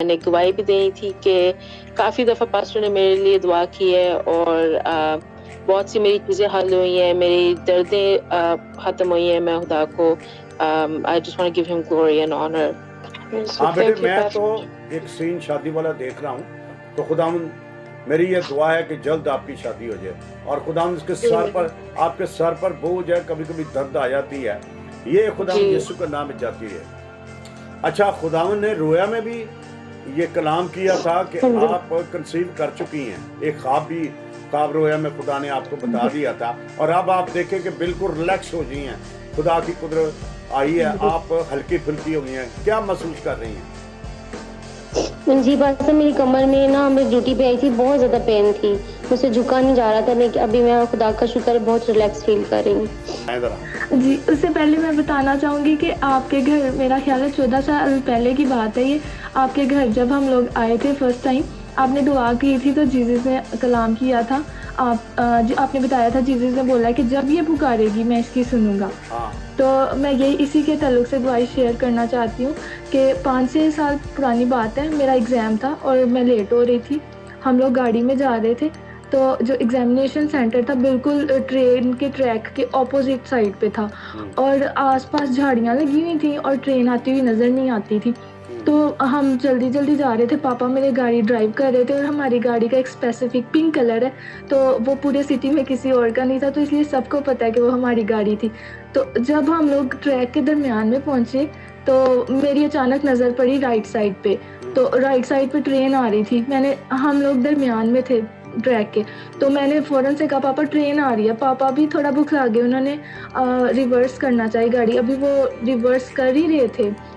मैंने गवाही भी दी थी कि काफ़ी दफ़ा पास्टर ने मेरे लिए दुआ की है और बहुत सी मेरी चीज़ें हल हुई हैं, मेरी दर्दें ख़त्म हुई हैं, मैं खुदा को I just want to give him glory and honour. So हाँ बेटे, थैंक यू मैं तो पास्टर। एक सीन शादी वाला देख रहा हूँ, तो खुदावंद मेरी ये दुआ है कि जल्द आपकी शादी हो जाए और खुदावंद के सर पर, आपके सर पर बोझ है, कभी कभी दर्द आ जाती है, ये खुदावंद यीशु के नाम में जाती है। अच्छा, खुदावंद ने रोया में भी ये कलाम किया था कि आप कंसीव कर चुकी हैं, एक ख्वाब रोया में खुदा ने आपको बता दिया था और अब आप देखें कि बिल्कुल रिलैक्स हो गई हैं, खुदा की कुदरत आई है, आप हल्की फुल्की हो गई हैं, क्या महसूस कर रही हैं? जी बस मेरी कमर में ना, मैं ड्यूटी पे आई थी, बहुत ज़्यादा पेन थी, मुझसे झुका नहीं जा रहा था, लेकिन अभी मैं खुदा का शुक्र है बहुत रिलैक्स फील कर रही हूँ। जी, उससे पहले मैं बताना चाहूँगी कि आपके घर, मेरा ख्याल है 14 साल पहले की बात है ये, आपके घर जब हम लोग आए थे फर्स्ट टाइम, आपने दुआ की थी तो जीसस ने कलाम किया था। आपने बताया था, जीसस ने बोला कि जब ये पुकारेगी मैं इसकी सुनूंगा। तो मैं यही इसी के ताल्लुक से दुआई शेयर करना चाहती हूँ कि 5-6 साल पुरानी बात है, मेरा एग्ज़ाम था और मैं लेट हो रही थी, हम लोग गाड़ी में जा रहे थे, तो जो एग्जामिनेशन सेंटर था बिल्कुल ट्रेन के ट्रैक के ऑपोजिट साइड पे था और आसपास झाड़ियाँ लगी हुई थी और ट्रेन आती हुई नज़र नहीं आती थी। तो हम जल्दी जल्दी जा रहे थे, पापा मेरे गाड़ी ड्राइव कर रहे थे और हमारी गाड़ी का एक स्पेसिफिक पिंक कलर है, तो वो पूरे सिटी में किसी और का नहीं था, तो इसलिए सबको पता है कि वो हमारी गाड़ी थी। तो जब हम लोग ट्रैक के दरमियान में पहुँचे तो मेरी अचानक नज़र पड़ी राइट साइड पे, तो राइट साइड पे ट्रेन आ रही थी, हम लोग दरमियान में थे ट्रैक के, तो मैंने फ़ौरन से कहा पापा ट्रेन आ रही है। पापा भी थोड़ा बुखला गए, उन्होंने रिवर्स करना चाहिए गाड़ी, अभी वो रिवर्स कर ही रहे थे,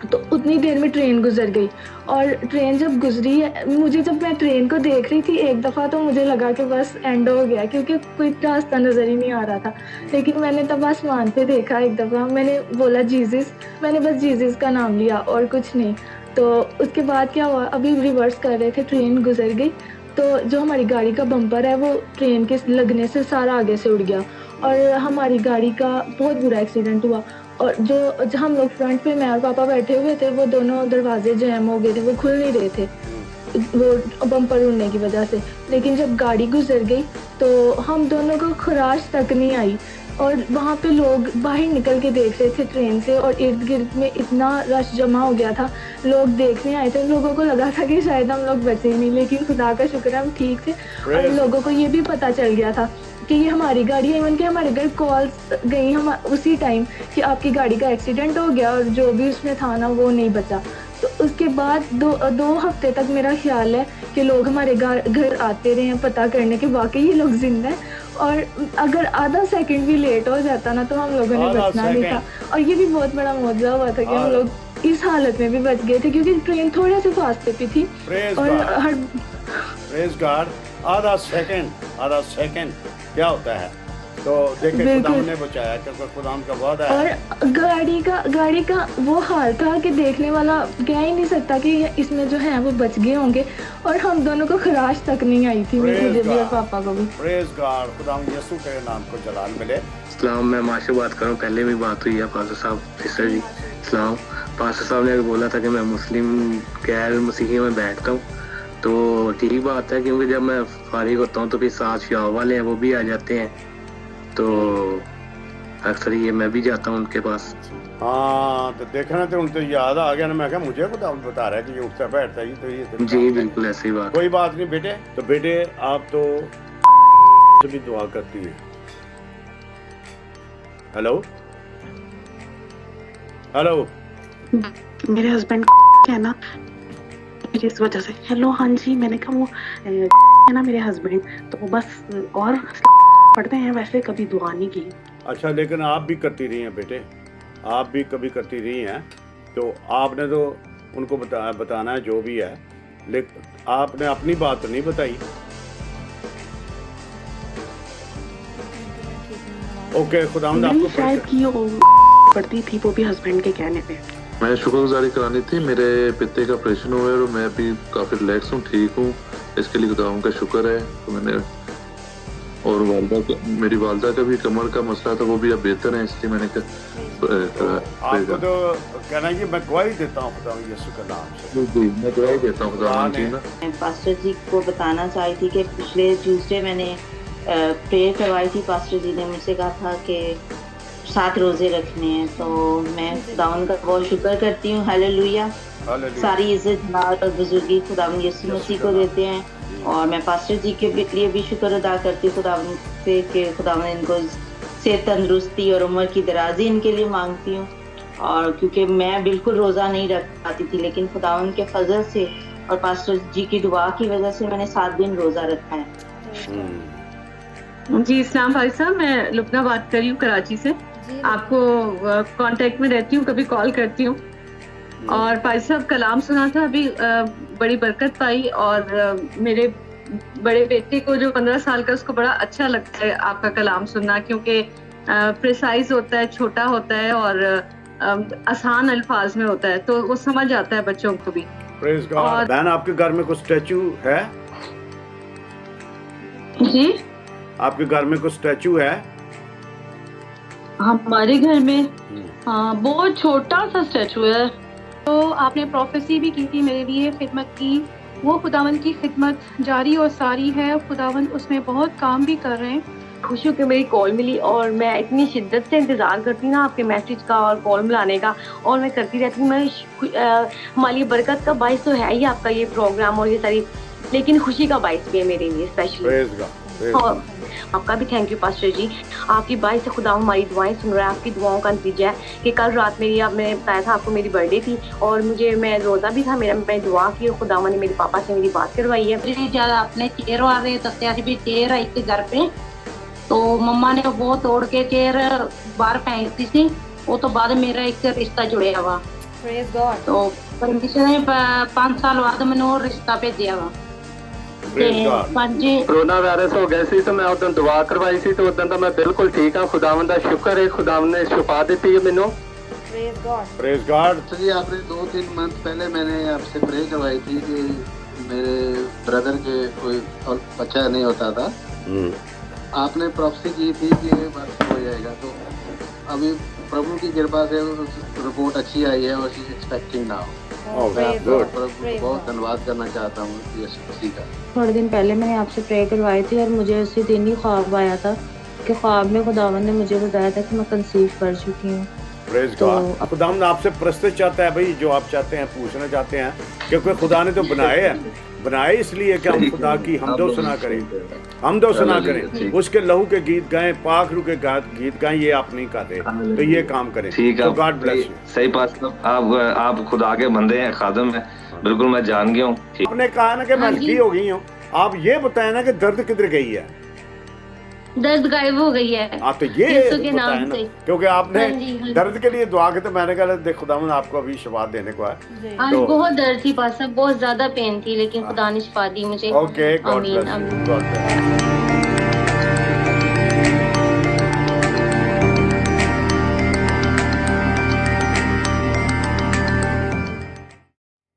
तो उतनी देर में ट्रेन गुजर गई और ट्रेन जब गुजरी है, जब मैं ट्रेन को देख रही थी एक दफ़ा, तो मुझे लगा कि बस एंड हो गया, क्योंकि कोई रास्ता नज़र ही नहीं आ रहा था। लेकिन मैंने तब आसमान पे देखा एक दफ़ा, मैंने बोला जीसस, मैंने बस जीसस का नाम लिया और कुछ नहीं। तो उसके बाद क्या हुआ, अभी रिवर्स कर रहे थे, ट्रेन गुजर गई, तो जो हमारी गाड़ी का बम्पर है वो ट्रेन के लगने से सारा आगे से उड़ गया और हमारी गाड़ी का बहुत बुरा एक्सीडेंट हुआ। और जो हम लोग फ्रंट पे, मैं और पापा बैठे हुए थे, वो दोनों दरवाजे जैम हो गए थे, वो खुल नहीं रहे थे वो बम्पर उड़ने की वजह से। लेकिन जब गाड़ी गुजर गई तो हम दोनों को खराश तक नहीं आई और वहाँ पे लोग बाहर निकल के देख रहे थे ट्रेन से और इर्द गिर्द में इतना रश जमा हो गया था, लोग देखने आए थे, लोगों को लगा था कि शायद हम लोग बचे नहीं, लेकिन खुदा का शुक्र है हम ठीक थे और लोगों को ये भी पता चल गया था कि ये हमारी गाड़ी है। इवन कि हमारे घर कॉल्स गई हम उसी टाइम कि आपकी गाड़ी का एक्सीडेंट हो गया और जो भी उसमें था ना वो नहीं बचा। तो उसके बाद दो हफ्ते तक मेरा ख्याल है कि लोग हमारे घर आते रहे हैं पता करने के वाकई ये लोग जिंदा हैं, और अगर आधा सेकंड भी लेट हो जाता ना तो हम लोगों ने बचना नहीं था। और ये भी बहुत बड़ा मौजूदा हुआ था कि हम लोग इस हालत में भी बच गए थे, क्योंकि ट्रेन थोड़े से फास्ट पे थी और आधा सेकंड क्या होता है, तो देखे खुदा ने बचाया, क्योंकि खुदा का वादा है। और गाड़ी का वो हाल था कि देखने वाला कह ही नहीं सकता कि इसमें जो है वो बच गए होंगे, और हम दोनों को खराश तक नहीं आई थी, मुझे भी और पापा को भी। प्रेज गॉड, खुदा यीशु के नाम को जलाल मिले। सलाम, मैं माशा बात कर रहा हूँ, पहले भी बात हुई है पास्टर साहब, सिस्टर जी सलाम। पास्टर साहब ने बोला था कि मैं मुस्लिम गैर मसीही में बैठता हूँ, तो ठीक बात है, क्योंकि जब मैं फारिग होता हूँ तो फिर साथ शाह वाले हैं वो भी आ जाते हैं, तो अक्सर ये मैं भी जाता हूँ उनके पास। हाँ, तो देखना तो उनको याद आ गया ना, मैं कहा मुझे बता रहा है कि ये उठता बैठता ही, तो ये तो जी बिल्कुल ऐसी ही बात। कोई बात नहीं बेटे। तो बेटे आप तो भी दुआ करती है। हेलो मेरे हस्बैंड है ना, इस वजह से। हेलो, हाँ जी, मैंने कहा वो है ना मेरे हस्बैंड, तो वो बस और पढ़ते हैं, वैसे कभी दुआ नहीं की। अच्छा, लेकिन आप भी करती रही हैं बेटे, आप भी कभी करती रही हैं, तो आपने तो उनको बताना है जो भी है, लेकिन आपने अपनी बात तो नहीं बताई। ओके, खुदावंद आपको शायद की पढ़ती थी, वो भी हस्बैंड के कहने पे। मैं शुक्रगुजारी करानी थी, मेरे पिता का ऑपरेशन हुआ है और मैं भी काफ़ी रिलैक्स हूँ, ठीक हूँ, इसके लिए खुदा का शुक्र है। तो मैंने और मेरी वालदा का भी कमर का मसला था, वो भी अब बेहतर है, इसलिए मैंने आपको तो कहना है कि मैं गवाही देता हूँ खुदा यीशु के नाम से। जी मैं गवाही देता हूँ खुदा जी ना। मैं पास्टर जी को बताना चाही थी कि पिछले ट्यूसडे मैंने प्रेयर करवाई थी। पास्टर जी ने मुझसे कहा था कि 7 रोजे रखने हैं, तो मैं खुदावन का बहुत शुक्र करती हूँ। हालेलुया। सारी इज्जत और बुजुर्गी खुदावन यीशु मसीह को देते हैं, और मैं पास्टर जी के लिए भी शुक्र अदा करती हूँ खुदावन से कि खुदावन इनको सेहत, तंदुरुस्ती और उम्र की दराजी इनके लिए मांगती हूँ। और क्योंकि मैं बिल्कुल रोज़ा नहीं रख पाती थी, लेकिन खुदावन के फजल से और पास्टर जी की दुआ की वजह से मैंने 7 दिन रोज़ा रखा है। जी इस्लाम भाई साहब, मैं लुबना बात कर रही हूँ कराची से। आपको कांटेक्ट में रहती हूँ, कभी कॉल करती हूँ। और भाई साहब कलाम सुना था अभी, बड़ी बरकत पाई। और मेरे बड़े बेटे को जो 15 साल का, उसको बड़ा अच्छा लगता है आपका कलाम सुनना, क्योंकि प्रिसाइज होता है, छोटा होता है और आसान अल्फाज में होता है, तो वो समझ आता है बच्चों को भी। Praise God. बहन आपके घर में कुछ स्टैचू है? जी आपके घर में कुछ स्टैचू है? हमारे घर में हाँ बहुत छोटा सा स्टैचू है। तो आपने प्रोफेसी भी की थी मेरे लिए, खिदमत की। वो खुदावन की खिदमत जारी और सारी है, खुदावन उसमें बहुत काम भी कर रहे हैं। खुशी हो कि मेरी कॉल मिली, और मैं इतनी शिद्दत से इंतज़ार करती ना आपके मैसेज का और कॉल मिलाने का, और मैं करती रहती हूँ। मैं हमारी बरकत का बाइस तो है ही आपका ये प्रोग्राम और ये सारी, लेकिन खुशी का बाइस भी है मेरे लिए स्पेशली। और आपका भी थैंक यू पास्टर जी, आपकी बाइस से खुदा हमारी दुआएं सुन रहा है। आपकी दुआओं का नतीजा है कि कल रात मेरी, अब मैंने बताया था आपको, मेरी बर्थडे थी और मैं रोज़ा भी था मेरा। मैं दुआ की और खुदा ने मेरे पापा से मेरी बात करवाई है। जब अपने चेयर वाले दस्या भी चेयर आई थी घर पे, तो मम्मा ने वो तोड़ के चेयर बाहर फेंक दी थी। वो तो बाद मेरा एक रिश्ता जुड़िया हुआ, तो परमेश्वर ने 5 साल बाद मैंने वो रिश्ता भेजा वा। कोरोना वायरस हो गया सी, तो मैं उदन दुआ करवाई सी, तो उदन तो मैं बिल्कुल ठीक हाँ। खुदावन दा शुक्र है, खुदावन ने शिफा दी है मैनू। Praise God. तो जी आपने 2-3 मंथ पहले मैंने आपसे प्रे करवाई थी कि मेरे ब्रदर के कोई बच्चा नहीं होता था। आपने प्रोफेसी की थी कि बस हो जाएगा, तो अभी प्रभु की कृपा से रिपोर्ट अच्छी आई है और शी इज एक्सपेक्टिंग नाउ। बहुत धन्यवाद करना चाहता हूँ यीशु मसीह का। थोड़े दिन पहले मैंने आपसे प्रे करवाई थी और मुझे उसी दिन ही ख्वाब आया था कि ख्वाब में खुदावन ने मुझे बताया था कि मैं कंसीव कर चुकी हूँ। Praise God. खुदावन आपसे प्रश्न चाहता है भाई, जो आप चाहते हैं पूछना चाहते हैं, क्योंकि खुदा ने तो बनाए इसलिए कि हम खुदा की हमदो सना करें, उसके लहू के गीत गाएं, पाक रू के गीत गाएं। ये आप नहीं करते, तो ये काम करें। तो गॉड ब्लेस यू। सही बात, आप खुदा के बंदे हैं, खादम हैं, बिल्कुल मैं जान गया हूँ। आपने कहा ना कि मैं हल्की हो गई हूँ, आप ये बताए ना कि दर्द किधर गई है? दर्द गायब हो गई है। तो ये बताए ना, क्योंकि आपने दर्द के लिए दुआ की, तो मैंने कहा देख खुदावन आपको अभी शिफा देने को है। आज बहुत दर्द थी पास, बहुत ज्यादा पेन थी, लेकिन खुदा ने शिफा दी मुझे। Okay, God bless you.